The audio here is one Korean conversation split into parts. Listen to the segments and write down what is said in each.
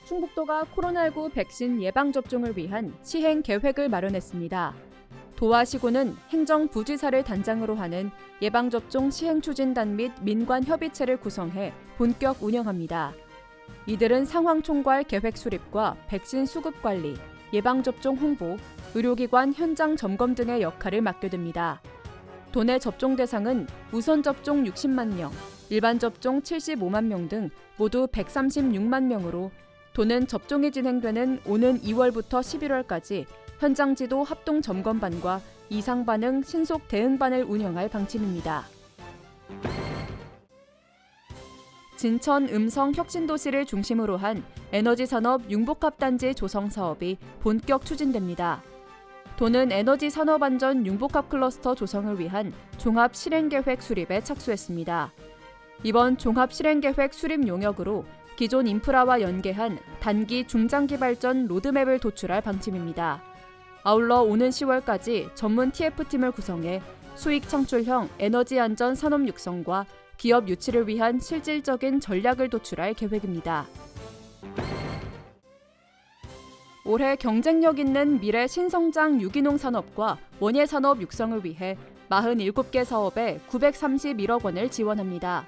충북도가 코로나19 백신 예방접종을 위한 시행 계획을 마련했습니다. 도와 시군은 행정부지사를 단장으로 하는 예방접종 시행추진단 및 민관협의체를 구성해 본격 운영합니다. 이들은 상황 총괄 계획 수립과 백신 수급 관리, 예방접종 홍보, 의료기관 현장 점검 등의 역할을 맡게 됩니다. 도내 접종 대상은 우선 접종 60만 명, 일반 접종 75만 명 등 모두 136만 명으로 도는 접종이 진행되는 오는 2월부터 11월까지 현장 지도 합동 점검반과 이상 반응 신속 대응반을 운영할 방침입니다. 진천 음성 혁신도시를 중심으로 한 에너지산업 융복합단지 조성 사업이 본격 추진됩니다. 도는 에너지산업안전 융복합 클러스터 조성을 위한 종합실행계획 수립에 착수했습니다. 이번 종합실행계획 수립 용역으로 기존 인프라와 연계한 단기 중장기 발전 로드맵을 도출할 방침입니다. 아울러 오는 10월까지 전문 TF팀을 구성해 수익 창출형 에너지 안전 산업 육성과 기업 유치를 위한 실질적인 전략을 도출할 계획입니다. 올해 경쟁력 있는 미래 신성장 유기농 산업과 원예 산업 육성을 위해 47개 사업에 931억 원을 지원합니다.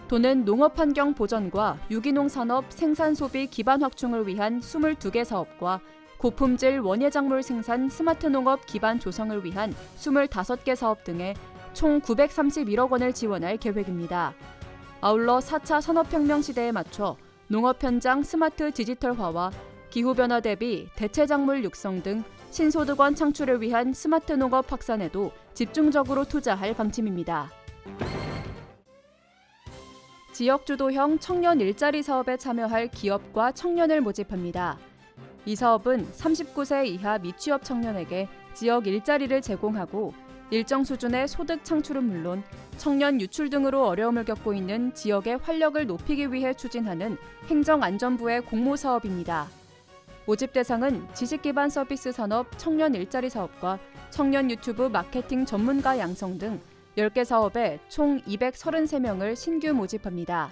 도는 농업 환경 보전과 유기농 산업 생산 소비 기반 확충을 위한 22개 사업과 고품질 원예 작물 생산 스마트 농업 기반 조성을 위한 25개 사업 등에 총 931억 원을 지원할 계획입니다. 아울러 4차 산업혁명 시대에 맞춰 농업 현장 스마트 디지털화와 기후변화 대비 대체작물 육성 등 신소득원 창출을 위한 스마트 농업 확산에도 집중적으로 투자할 방침입니다. 지역주도형 청년 일자리 사업에 참여할 기업과 청년을 모집합니다. 이 사업은 39세 이하 미취업 청년에게 지역 일자리를 제공하고 일정 수준의 소득 창출은 물론 청년 유출 등으로 어려움을 겪고 있는 지역의 활력을 높이기 위해 추진하는 행정안전부의 공모사업입니다. 모집 대상은 지식기반 서비스 산업 청년 일자리 사업과 청년 유튜브 마케팅 전문가 양성 등 10개 사업에 총 233명을 신규 모집합니다.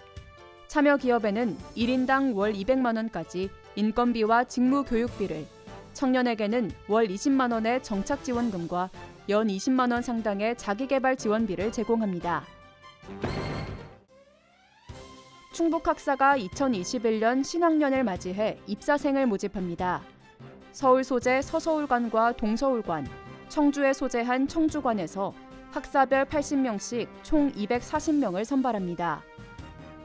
참여 기업에는 1인당 월 200만 원까지 인건비와 직무 교육비를, 청년에게는 월 20만 원의 정착 지원금과 연 20만 원 상당의 자기개발 지원비를 제공합니다. 충북학사가 2021년 신학년을 맞이해 입사생을 모집합니다. 서울 소재 서서울관과 동서울관, 청주에 소재한 청주관에서 학사별 80명씩 총 240명을 선발합니다.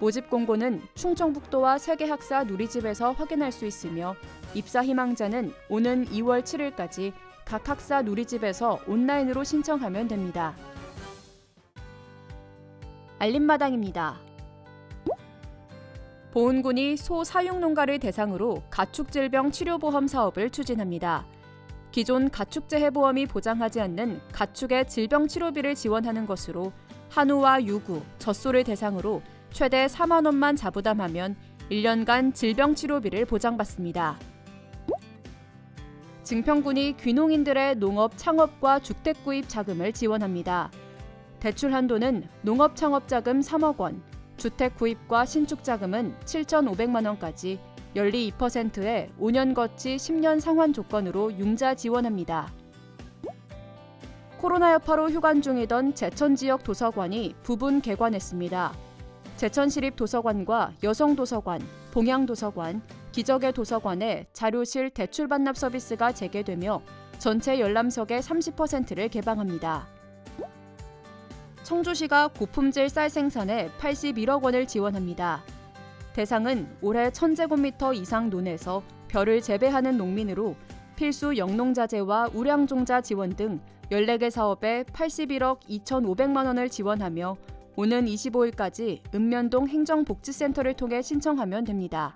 모집 공고는 충청북도와 세계학사 누리집에서 확인할 수 있으며 입사 희망자는 오는 2월 7일까지 각 학사 누리집에서 온라인으로 신청하면 됩니다. 알림마당입니다. 보훈군이 소 사육농가를 대상으로 가축질병 치료보험 사업을 추진합니다. 기존 가축재해보험이 보장하지 않는 가축의 질병 치료비를 지원하는 것으로 한우와 유구, 젖소를 대상으로 최대 4만 원만 자부담하면 1년간 질병 치료비를 보장받습니다. 증평군이 귀농인들의 농업 창업과 주택 구입 자금을 지원합니다. 대출 한도는 농업 창업 자금 3억 원, 주택 구입과 신축 자금은 7,500만 원까지 연리 2%의 5년 거치 10년 상환 조건으로 융자 지원합니다. 코로나 여파로 휴관 중이던 제천 지역 도서관이 부분 개관했습니다. 제천시립 도서관과 여성도서관, 봉양도서관, 기적의 도서관에 자료실 대출 반납 서비스가 재개되며 전체 열람석의 30%를 개방합니다. 청주시가 고품질 쌀 생산에 81억 원을 지원합니다. 대상은 올해 1000제곱미터 이상 논에서 벼를 재배하는 농민으로 필수 영농자재와 우량종자 지원 등 14개 사업에 81억 2,500만 원을 지원하며 오는 25일까지 읍면동 행정복지센터를 통해 신청하면 됩니다.